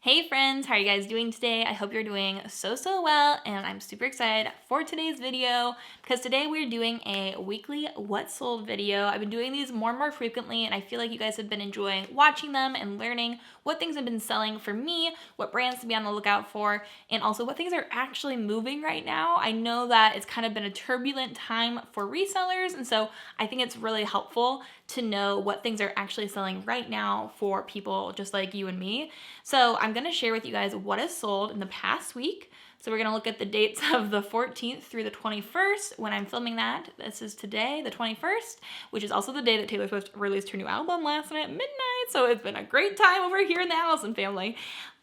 Hey friends, how are you guys doing today? I hope you're doing so well, and I'm super excited for today's video because today we're doing a weekly what sold video. I've been doing these more and more frequently, and I feel like you guys have been enjoying watching them and learning what things have been selling for me, what brands to be on the lookout for, and also what things are actually moving right now. I know that it's kind of been a turbulent time for resellers, and so I think it's really helpful to know what things are actually selling right now for people just like you and me. So I'm gonna share with you guys what has sold in the past week. So we're gonna look at the dates of the 14th through the 21st when I'm filming that. This is today, the 21st, which is also the day that Taylor Swift released her new album last night at midnight. So it's been a great time over here in the Allison family.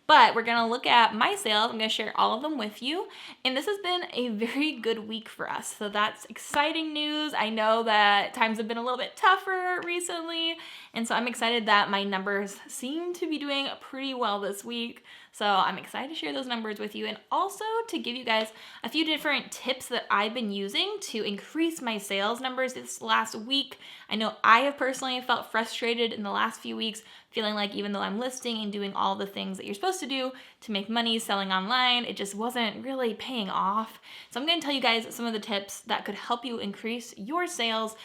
But we're gonna look at my sales. I'm gonna share all of them with you. And this has been a very good week for us. So that's exciting news. I know that times have been a little bit tougher recently. And so I'm excited that my numbers seem to be doing pretty well this week. So I'm excited to share those numbers with you and also to give you guys a few different tips that I've been using to increase my sales numbers this last week. I know I have personally felt frustrated in the last few weeks, feeling like even though I'm listing and doing all the things that you're supposed to do to make money selling online, it just wasn't really paying off. So I'm going to tell you guys some of the tips that could help you increase your sales,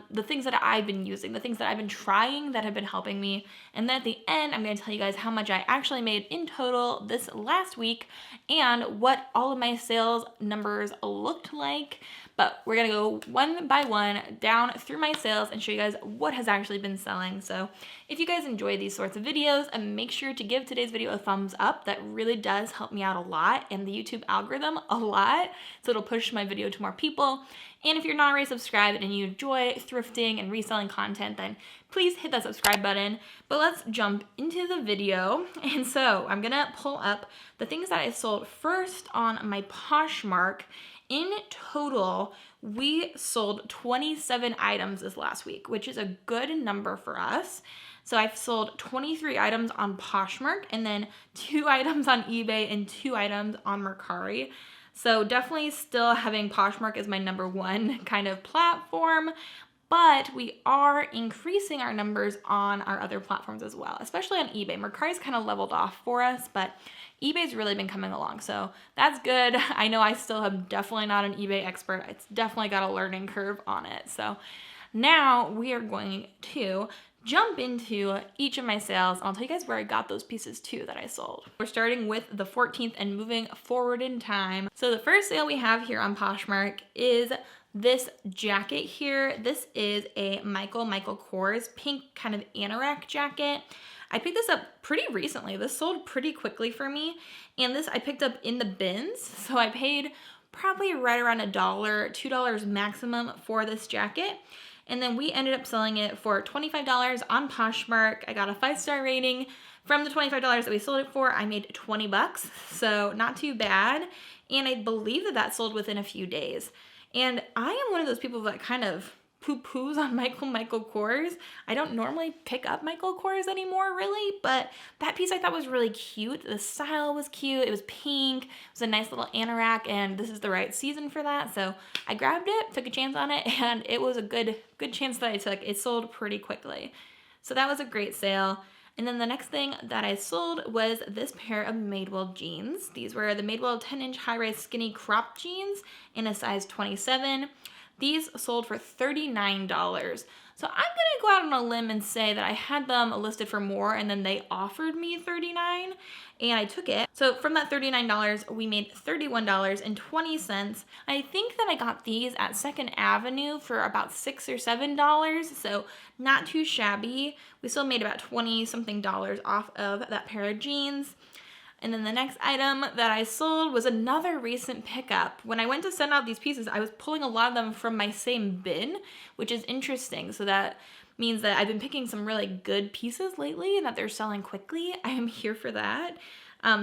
the things that I've been using, the things that I've been trying that have been helping me. And then at the end, I'm going to tell you guys how much I actually made in total this last week and what all of my sales numbers looked like. But we're gonna go one by one down through my sales and show you guys what has actually been selling. So if you guys enjoy these sorts of videos, make sure to give today's video a thumbs up. That really does help me out a lot and the YouTube algorithm a lot. So it'll push my video to more people. And if you're not already subscribed and you enjoy thrifting and reselling content, then please hit that subscribe button. But let's jump into the video. And so I'm gonna pull up the things that I sold first on my Poshmark. In total, we sold 27 items this last week, which is a good number for us. So I've sold 23 items on Poshmark and then 2 items on eBay and 2 items on Mercari. So definitely still having Poshmark as my number one kind of platform, but we are increasing our numbers on our other platforms as well, especially on eBay. Mercari's kind of leveled off for us, but eBay's really been coming along, so that's good. I know I still am definitely not an eBay expert. It's definitely got a learning curve on it. So now we are going to jump into each of my sales. I'll tell you guys where I got those pieces too that I sold. We're starting with the 14th and moving forward in time. So the first sale we have here on Poshmark is this jacket here. This is a Michael Kors pink kind of anorak jacket. I picked this up pretty recently. This sold pretty quickly for me. And this I picked up in the bins. So I paid probably right around $1, $2 maximum for this jacket. And then we ended up selling it for $25 on Poshmark. I got a 5-star rating. From the $25 that we sold it for, I made 20 bucks. So not too bad. And I believe that that sold within a few days. And I am one of those people that kind of poo-poos on Michael Kors. I don't normally pick up Michael Kors anymore, really, but that piece I thought was really cute. The style was cute. It was pink. It was a nice little anorak, and this is the right season for that. So I grabbed it, took a chance on it, and it was a good chance that I took. It sold pretty quickly. So that was a great sale. And then the next thing that I sold was this pair of Madewell jeans. These were the Madewell 10-inch high-rise skinny crop jeans in a size 27. These sold for $39. So I'm gonna go out on a limb and say that I had them listed for more and then they offered me $39 and I took it. So from that $39, we made $31.20. I think that I got these at 2nd Avenue for about $6 or $7, so not too shabby. We still made about 20 something dollars off of that pair of jeans. And then the next item that I sold was another recent pickup. When I went to send out these pieces, I was pulling a lot of them from my same bin, which is interesting. So that means that I've been picking some really good pieces lately and that they're selling quickly. I am here for that.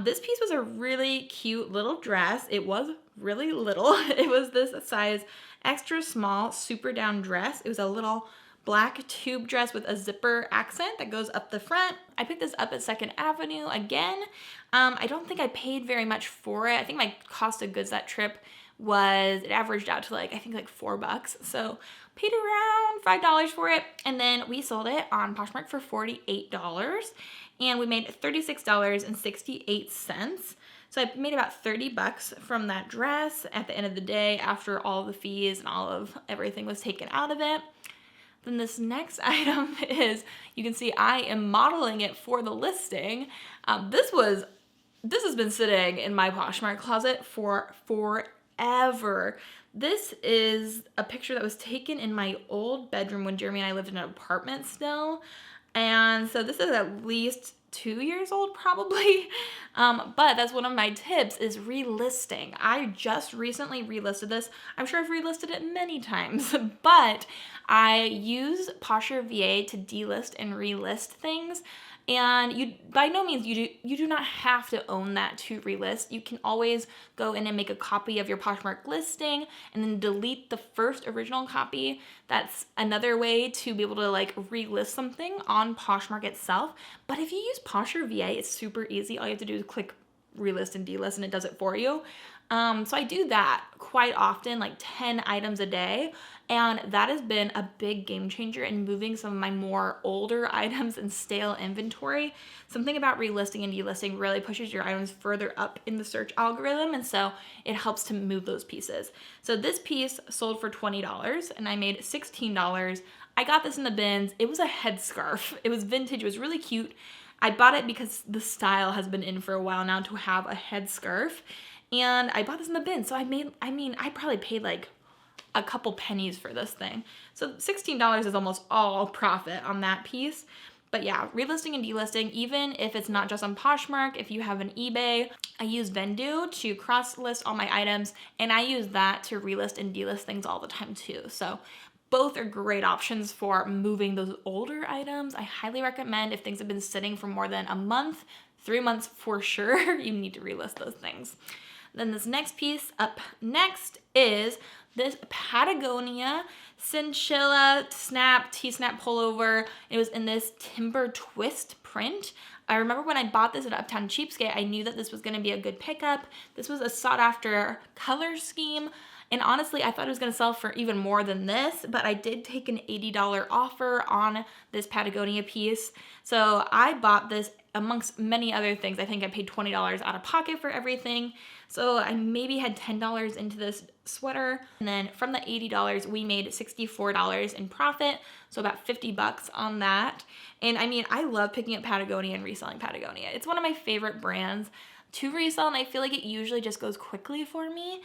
This piece was a really cute little dress. It was really little. It was this size extra small, super down dress. It was a little black tube dress with a zipper accent that goes up the front. I picked this up at 2nd Avenue again. I don't think I paid very much for it. I think my cost of goods that trip was, it averaged out to I think $4. So paid around $5 for it. And then we sold it on Poshmark for $48. and we made $36.68. So I made about 30 bucks from that dress at the end of the day after all the fees and all of everything was taken out of it. Then this next item is, you can see I am modeling it for the listing. This has been sitting in my Poshmark closet for forever. This is a picture that was taken in my old bedroom when Jeremy and I lived in an apartment still. And so this is at least 2 years old probably. But that's one of my tips, is relisting. I just recently relisted this. I'm sure I've relisted it many times, but I use Posher VA to delist and relist things. And you, by no means, you do not have to own that to relist. You can always go in and make a copy of your Poshmark listing and then delete the first original copy. That's another way to be able to like relist something on Poshmark itself. But if you use Posher VA, it's super easy. All you have to do is click relist and delist and it does it for you. So I do that quite often, like 10 items a day. And that has been a big game changer in moving some of my more older items and stale inventory. Something about relisting and delisting really pushes your items further up in the search algorithm. And so it helps to move those pieces. So this piece sold for $20 and I made $16. I got this in the bins. It was a headscarf. It was vintage. It was really cute. I bought it because the style has been in for a while now to have a headscarf. And I bought this in the bin. So I probably paid like a couple pennies for this thing. So $16 is almost all profit on that piece. But yeah, relisting and delisting, even if it's not just on Poshmark, if you have an eBay, I use Vendoo to cross-list all my items, and I use that to relist and delist things all the time too. So both are great options for moving those older items. I highly recommend if things have been sitting for more than a month, 3 months for sure, you need to relist those things. Then this next piece up next is this Patagonia Chinchilla T-snap pullover. It was in this timber twist print. I remember when I bought this at Uptown Cheapskate, I knew that this was gonna be a good pickup. This was a sought after color scheme. And honestly, I thought it was gonna sell for even more than this, but I did take an $80 offer on this Patagonia piece. So I bought this amongst many other things. I think I paid $20 out of pocket for everything. So I maybe had $10 into this sweater. And then from the $80, we made $64 in profit. So about 50 bucks on that. And I mean, I love picking up Patagonia and reselling Patagonia. It's one of my favorite brands to resell, and I feel like it usually just goes quickly for me.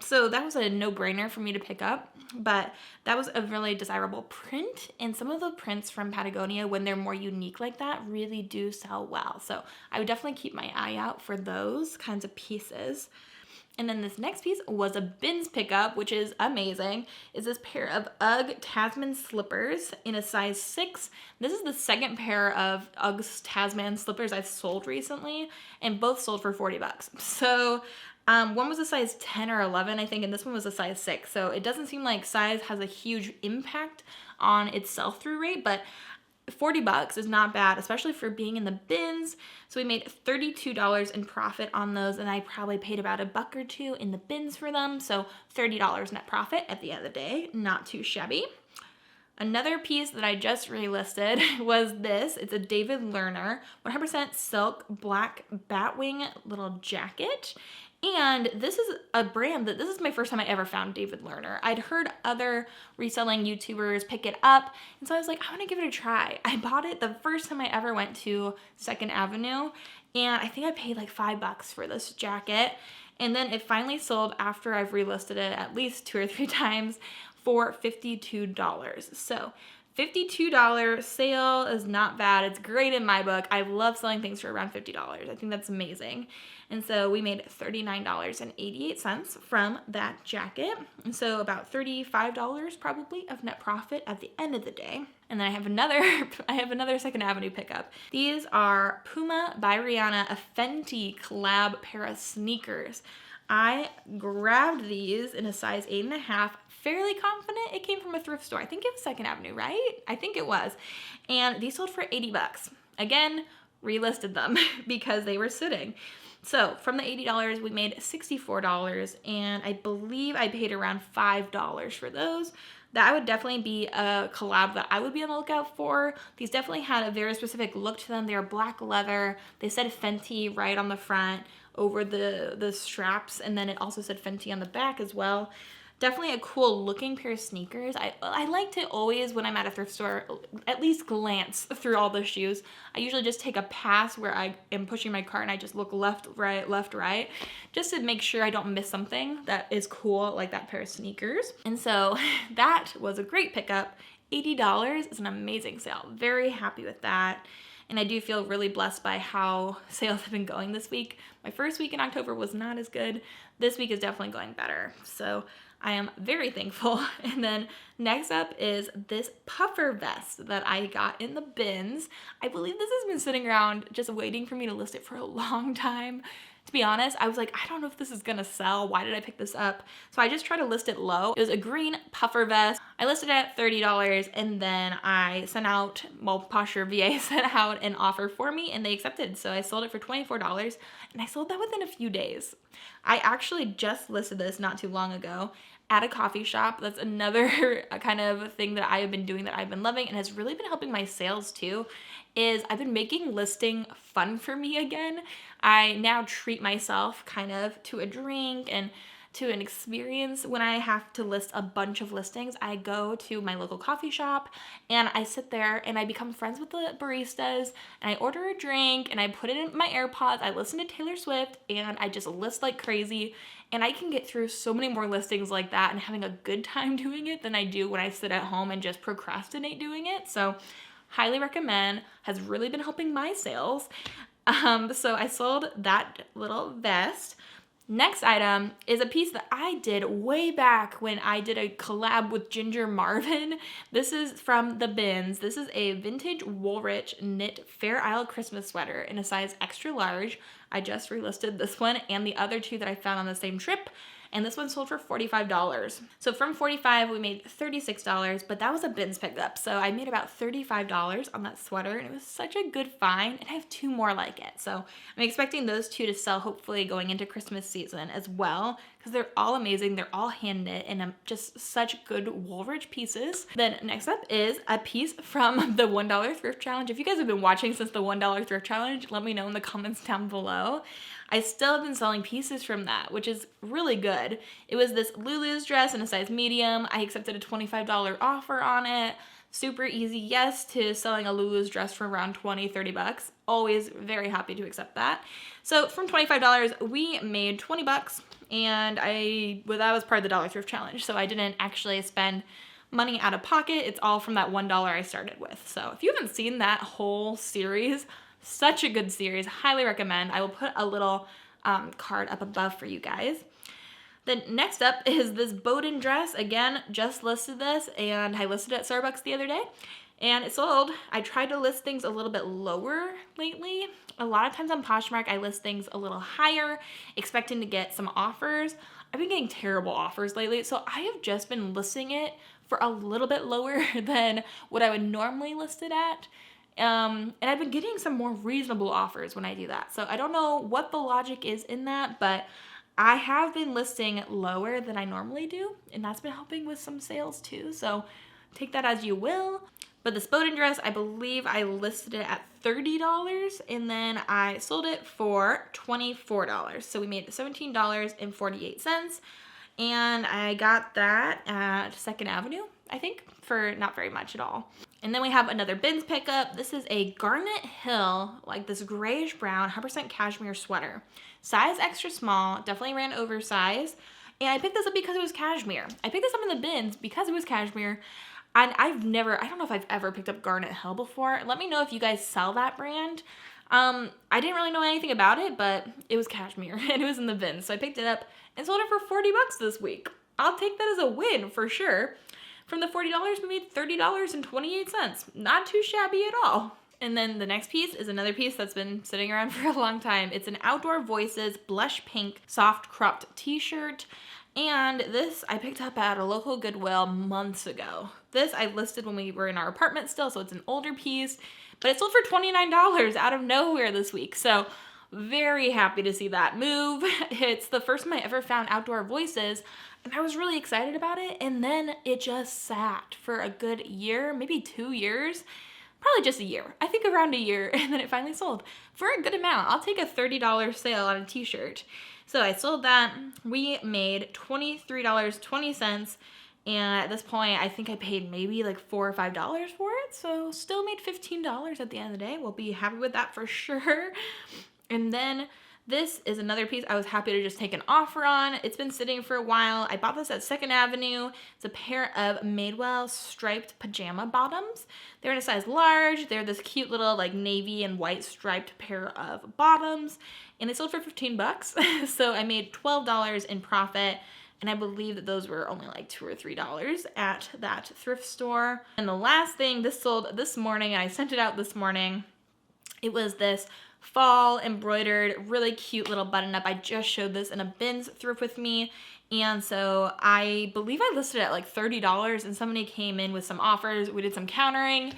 So that was a no-brainer for me to pick up, but that was a really desirable print, and some of the prints from Patagonia, when they're more unique like that, really do sell well. So I would definitely keep my eye out for those kinds of pieces. And then this next piece was a bins pickup, which is amazing. Is this pair of UGG Tasman slippers in a size 6. This is the second pair of UGG Tasman slippers I've sold recently, and both sold for 40 bucks. So one was a size 10 or 11, I think, and this one was a size 6. So it doesn't seem like size has a huge impact on its sell-through rate, but 40 bucks is not bad, especially for being in the bins. So we made $32 in profit on those, and I probably paid about $1 or $2 in the bins for them. So $30 net profit at the end of the day, not too shabby. Another piece that I just relisted was this. It's a David Lerner 100% silk black batwing little jacket. And this is a brand that, this is my first time I ever found David Lerner. I'd heard other reselling YouTubers pick it up, and so I was like, I want to give it a try. I bought it the first time I ever went to 2nd Avenue, and I think I paid like $5 for this jacket. And then it finally sold after I've relisted it at least 2 or 3 times for $52. So $52 sale is not bad. It's great in my book. I love selling things for around $50. I think that's amazing. And so we made $39.88 from that jacket. And so about $35 probably of net profit at the end of the day. And then I have another 2nd Avenue pickup. These are Puma by Rihanna, a Fenty collab pair of sneakers. I grabbed these in a size 8.5, fairly confident it came from a thrift store. I think it was 2nd Avenue, right? I think it was. And these sold for 80 bucks. Again, relisted them because they were sitting. So from the $80, we made $64, and I believe I paid around $5 for those. that would definitely be a collab that I would be on the lookout for. These definitely had a very specific look to them. They are black leather. They said Fenty right on the front over the straps, and then it also said Fenty on the back as well. Definitely a cool looking pair of sneakers. I like to always, when I'm at a thrift store, at least glance through all the shoes. I usually just take a pass where I am pushing my cart and I just look left, right, just to make sure I don't miss something that is cool, like that pair of sneakers. And so that was a great pickup. $80 is an amazing sale. Very happy with that. And I do feel really blessed by how sales have been going this week. My first week in October was not as good. This week is definitely going better. So I am very thankful. And then next up is this puffer vest that I got in the bins. I believe this has been sitting around just waiting for me to list it for a long time. To be honest, I was like, I don't know if this is gonna sell. Why did I pick this up? So I just tried to list it low. It was a green puffer vest. I listed it at $30, and then I sent out, well, Posher VA sent out an offer for me and they accepted. So I sold it for $24 and I sold that within a few days. I actually just listed this not too long ago at a coffee shop. That's another kind of thing that I have been doing that I've been loving and has really been helping my sales too, is I've been making listing fun for me again. I now treat myself kind of to a drink and to an experience. When I have to list a bunch of listings, I go to my local coffee shop and I sit there and I become friends with the baristas and I order a drink and I put it in my AirPods, I listen to Taylor Swift, and I just list like crazy. And I can get through so many more listings like that and having a good time doing it than I do when I sit at home and just procrastinate doing it. So highly recommend, has really been helping my sales. So I sold that little vest. Next item is a piece that I did way back when I did a collab with Ginger Marvin. This is from the bins. This is a vintage Woolrich knit Fair Isle Christmas sweater in a size extra large. I just relisted this one and the other two that I found on the same trip. And this one sold for $45. So from $45, we made $36, but that was a bins pickup. So I made about $35 on that sweater, and it was such a good find. And I have two more like it. So I'm expecting those two to sell hopefully going into Christmas season as well, because they're all amazing. They're all hand knit and just such good Woolrich pieces. Then next up is a piece from the $1 thrift challenge. If you guys have been watching since the $1 thrift challenge, let me know in the comments down below. I still have been selling pieces from that, which is really good. It was this Lulu's dress in a size medium. I accepted a $25 offer on it. Super easy yes to selling a Lulu's dress for around 20, 30 bucks. Always very happy to accept that. So from $25, we made 20 bucks, and that was part of the dollar thrift challenge. So I didn't actually spend money out of pocket. It's all from that $1 I started with. So if you haven't seen that whole series, such a good series, highly recommend. I will put a little card up above for you guys. Then next up is this Bowden dress. Again, just listed this, and I listed it at Starbucks the other day, and it sold. I tried to list things a little bit lower lately. A lot of times on Poshmark, I list things a little higher, expecting to get some offers. I've been getting terrible offers lately, so I have just been listing it for a little bit lower than what I would normally list it at. And I've been getting some more reasonable offers when I do that. So I don't know what the logic is in that, but I have been listing lower than I normally do, and that's been helping with some sales too. So take that as you will. But this Bowden dress, I believe I listed it at $30, and then I sold it for $24. So we made $17.48, and I got that at 2nd Avenue, I think, for not very much at all. And then we have another bins pickup. This is a Garnet Hill, like this grayish brown, 100% cashmere sweater. Size extra small, definitely ran oversized. And I picked this up because it was cashmere. I picked this up in the bins because it was cashmere. And I don't know if I've ever picked up Garnet Hill before. Let me know if you guys sell that brand. I didn't really know anything about it, but it was cashmere and it was in the bins. So I picked it up and sold it for 40 bucks this week. I'll take that as a win for sure. From the $40, we made $30.28. Not too shabby at all. And then the next piece is another piece that's been sitting around for a long time. It's an Outdoor Voices blush pink soft cropped t-shirt. And this I picked up at a local Goodwill months ago. This I listed when we were in our apartment still, so it's an older piece. But it sold for $29 out of nowhere this week. So very happy to see that move. It's the first time I ever found outdoor voices, and I was really excited about it. And then it just sat for a good year, maybe 2 years. Probably just a year. I think around a year, and then it finally sold for a good amount. I'll take a $30 sale on a t-shirt. So I sold that. We made $23.20, and at this point, I think I paid maybe like $4 or $5 for it, so still made $15 at the end of the day. We'll be happy with that for sure. And then this is another piece I was happy to just take an offer on. It's been sitting for a while. I bought this at 2nd Avenue. It's a pair of Madewell striped pajama bottoms. They're in a size large. They're this cute little like navy and white striped pair of bottoms, and they sold for 15 bucks. So I made $12 in profit, and I believe that those were only like $2 or $3 at that thrift store. And the last thing, this sold this morning, and I sent it out this morning. It was this fall embroidered, really cute little button up. I just showed this in a bins thrift with me. And so I believe I listed it at like $30, and somebody came in with some offers. We did some countering,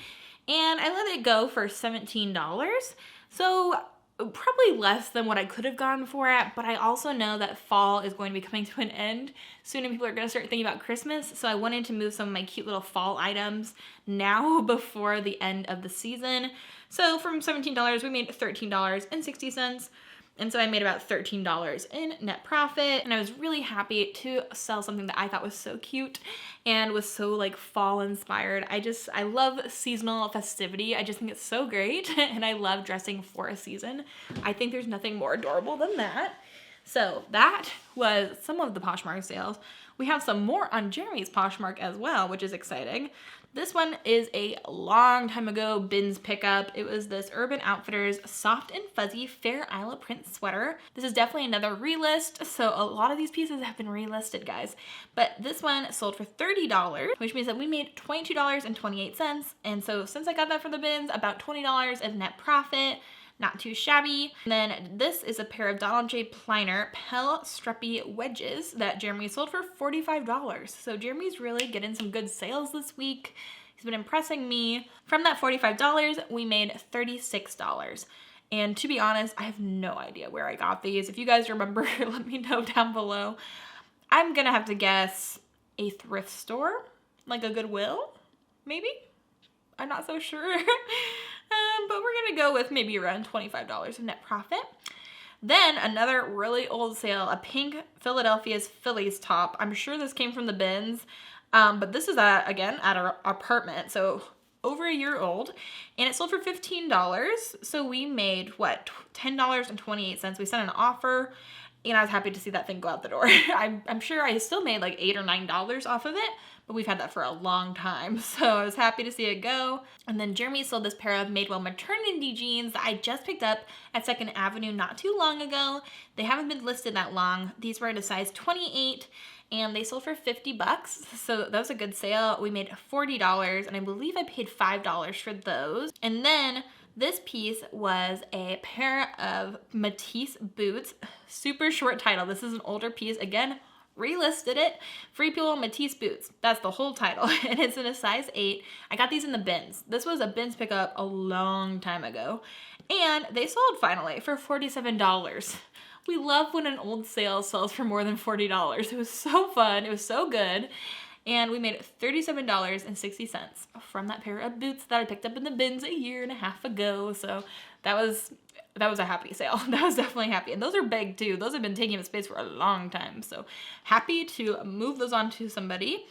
and I let it go for $17. So probably less than what I could have gone for it, but I also know that fall is going to be coming to an end soon, and people are going to start thinking about Christmas. So I wanted to move some of my cute little fall items now before the end of the season. So from $17, we made $13.60. And so I made about $13 in net profit, and I was really happy to sell something that I thought was so cute and was so like fall inspired. I love seasonal festivity. I just think it's so great, and I love dressing for a season. I think there's nothing more adorable than that. So that was some of the Poshmark sales. We have some more on Jeremy's Poshmark as well, which is exciting. This one is a long time ago bins pickup. It was this Urban Outfitters soft and fuzzy Fair Isle print sweater. This is definitely another relist, so a lot of these pieces have been relisted, guys. But this one sold for $30, which means that we made $22.28. And so since I got that from the bins, about $20 of net profit. Not too shabby. And then this is a pair of Donald J. Pliner Pell Streppy wedges that Jeremy sold for $45. So Jeremy's really getting some good sales this week. He's been impressing me. From that $45, we made $36. And to be honest, I have no idea where I got these. If you guys remember, let me know down below. I'm gonna have to guess a thrift store, like a Goodwill, maybe? I'm not so sure. But we're gonna go with maybe around $25 of net profit. Then another really old sale, a pink Philadelphia's Phillies top. I'm sure this came from the bins, but this is again at our apartment, so over a year old, and it sold for $15. So we made what, $10.28. We sent an offer, and I was happy to see that thing go out the door. I'm sure I still made like $8 or $9 off of it, but we've had that for a long time, so I was happy to see it go. And then Jeremy sold this pair of Madewell maternity jeans that I just picked up at 2nd Avenue not too long ago. They haven't been listed that long. These were at a size 28, and they sold for 50 bucks, so that was a good sale. We made $40, and I believe I paid $5 for those. And then this piece was a pair of Matisse boots, super short title. This is an older piece, again, relisted it. Free People Matisse boots. That's the whole title. And it's in a size 8. I got these in the bins. This was a bins pickup a long time ago. And they sold finally for $47. We love when an old sale sells for more than $40. It was so fun. It was so good. And we made $37.60 from that pair of boots that I picked up in the bins a year and a half ago. So that was a happy sale. That was definitely happy. And those are big too. Those have been taking up space for a long time. So happy to move those on to somebody.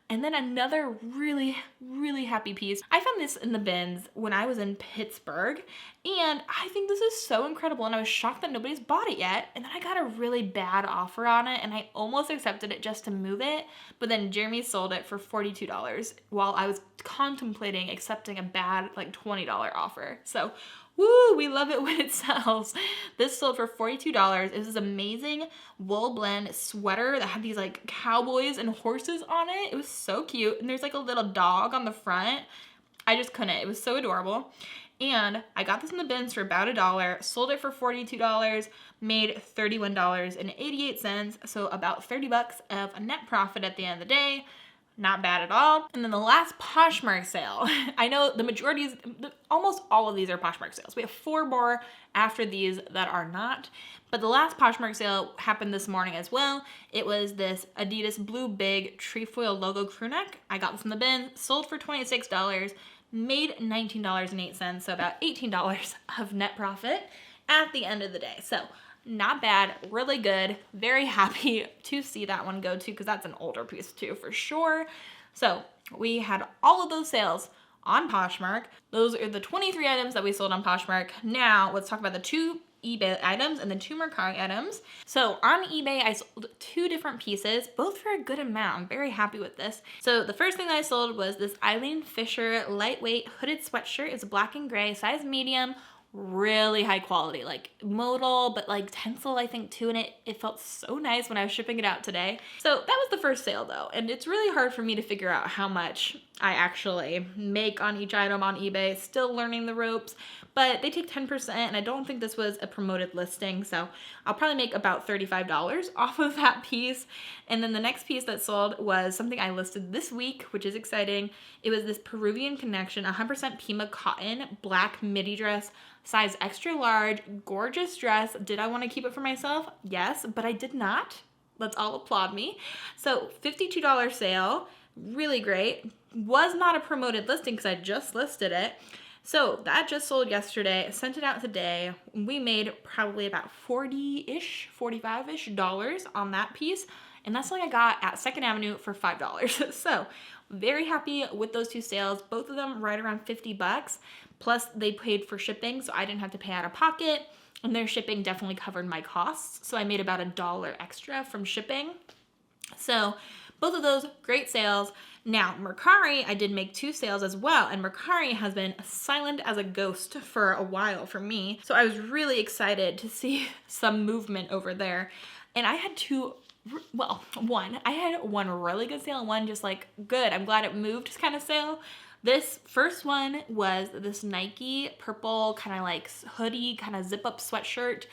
And then another really, really happy piece. I found this in the bins when I was in Pittsburgh, and I think this is so incredible, and I was shocked that nobody's bought it yet. And then I got a really bad offer on it, and I almost accepted it just to move it, but then Jeremy sold it for $42 while I was contemplating accepting a bad like $20 offer. So woo, we love it when it sells. This sold for $42. It was this amazing wool blend sweater that had these like cowboys and horses on it. It was so cute. And there's like a little dog on the front. I just couldn't. It was so adorable. And I got this in the bins for about $1, sold it for $42, made $31.88. So about 30 bucks of a net profit at the end of the day. not bad at all. And then the last Poshmark sale, I know the majority, almost all of these are Poshmark sales. We have 4 more after these that are not, but the last Poshmark sale happened this morning as well. It was this Adidas Blue Big trefoil logo crew neck. I got this in the bin, sold for $26, made $19.08, so about $18 of net profit at the end of the day. So not bad, really good, very happy to see that one go to, because that's an older piece too for sure. So we had all of those sales on Poshmark. Those are the 23 items that we sold on Poshmark. Now let's talk about the 2 eBay items and the 2 Mercari items. So on eBay, I sold 2 different pieces, both for a good amount. I'm very happy with this. So the first thing that I sold was this Eileen Fisher lightweight hooded sweatshirt. It's black and gray, size medium, really high quality, like modal, but like tencel, I think too, and it felt so nice when I was shipping it out today. So that was the first sale though, and it's really hard for me to figure out how much I actually make on each item on eBay, still learning the ropes, but they take 10%, and I don't think this was a promoted listing, so I'll probably make about $35 off of that piece. And then the next piece that sold was something I listed this week, which is exciting. It was this Peruvian Connection 100% Pima cotton black midi dress, size extra large, gorgeous dress. Did I want to keep it for myself? Yes, but I did not. Let's all applaud me. So $52 sale, really great. Was not a promoted listing because I just listed it. So that just sold yesterday, sent it out today. We made probably about 40-ish, 45-ish dollars on that piece. And that's something I got at 2nd Avenue for $5. So very happy with those 2 sales. Both of them right around 50 bucks. Plus they paid for shipping, so I didn't have to pay out of pocket. And their shipping definitely covered my costs. So I made about $1 extra from shipping. So both of those, great sales. Now, Mercari, I did make 2 sales as well, and Mercari has been silent as a ghost for a while for me. So I was really excited to see some movement over there. And I had 2, well, I had one really good sale and one just like good, I'm glad it moved kind of sale. This first one was this Nike purple kind of like hoodie, kind of zip up sweatshirt.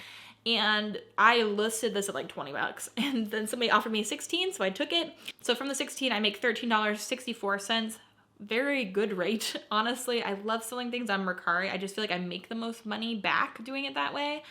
And I listed this at like 20 bucks, and then somebody offered me 16, so I took it. So from the 16, I make $13.64. Very good rate, honestly. I love selling things on Mercari. I just feel like I make the most money back doing it that way.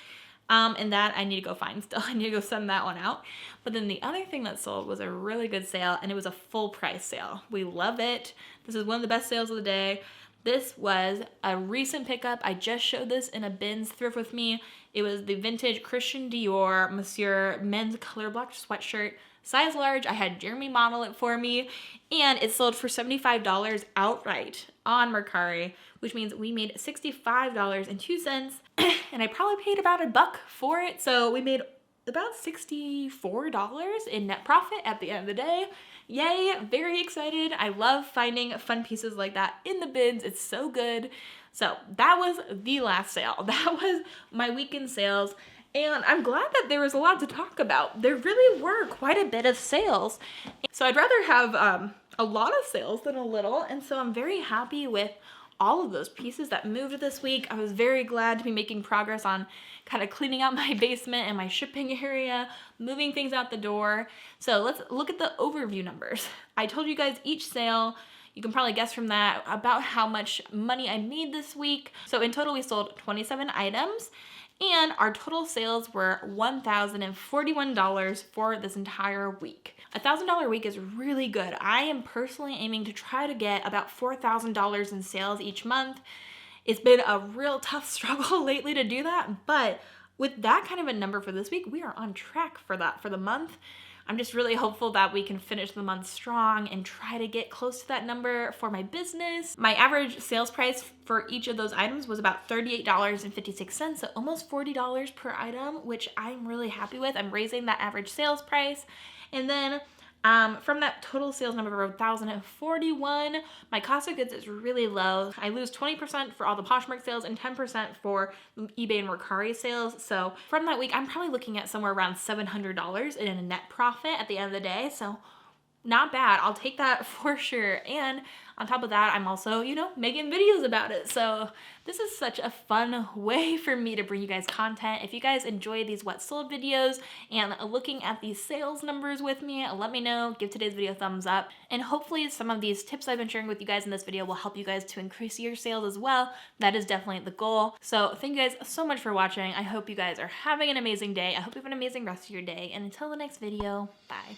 And that I need to go find still. I need to go send that one out. But then the other thing that sold was a really good sale, and it was a full price sale. We love it. This is one of the best sales of the day. This was a recent pickup. I just showed this in a bins thrift with me. It was the vintage Christian Dior Monsieur men's color block sweatshirt, size large. I had Jeremy model it for me, and it sold for $75 outright on Mercari, which means we made $65.02, and I probably paid about $1 for it. So we made about $64 in net profit at the end of the day. Yay, very excited. I love finding fun pieces like that in the bins. It's so good. So that was the last sale. That was my weekend sales. And I'm glad that there was a lot to talk about. There really were quite a bit of sales. So I'd rather have a lot of sales than a little. And so I'm very happy with all of those pieces that moved this week. I was very glad to be making progress on kind of cleaning out my basement and my shipping area, moving things out the door. So let's look at the overview numbers. I told you guys each sale, you can probably guess from that about how much money I made this week. So in total, we sold 27 items, and our total sales were $1,041 for this entire week. $1,000 week is really good. I am personally aiming to try to get about $4,000 in sales each month. It's been a real tough struggle lately to do that, but with that kind of a number for this week, we are on track for that for the month. I'm just really hopeful that we can finish the month strong and try to get close to that number for my business. My average sales price for each of those items was about $38.56, so almost $40 per item, which I'm really happy with. I'm raising that average sales price. And then from that total sales number of 1,041, my cost of goods is really low. I lose 20% for all the Poshmark sales and 10% for eBay and Mercari sales. So from that week, I'm probably looking at somewhere around $700 in a net profit at the end of the day. So not bad. I'll take that for sure. And on top of that, I'm also, you know, making videos about it. So this is such a fun way for me to bring you guys content. If you guys enjoy these what sold videos and looking at these sales numbers with me, let me know. Give today's video a thumbs up. And hopefully some of these tips I've been sharing with you guys in this video will help you guys to increase your sales as well. That is definitely the goal. So thank you guys so much for watching. I hope you guys are having an amazing day. I hope you have an amazing rest of your day. And until the next video, bye.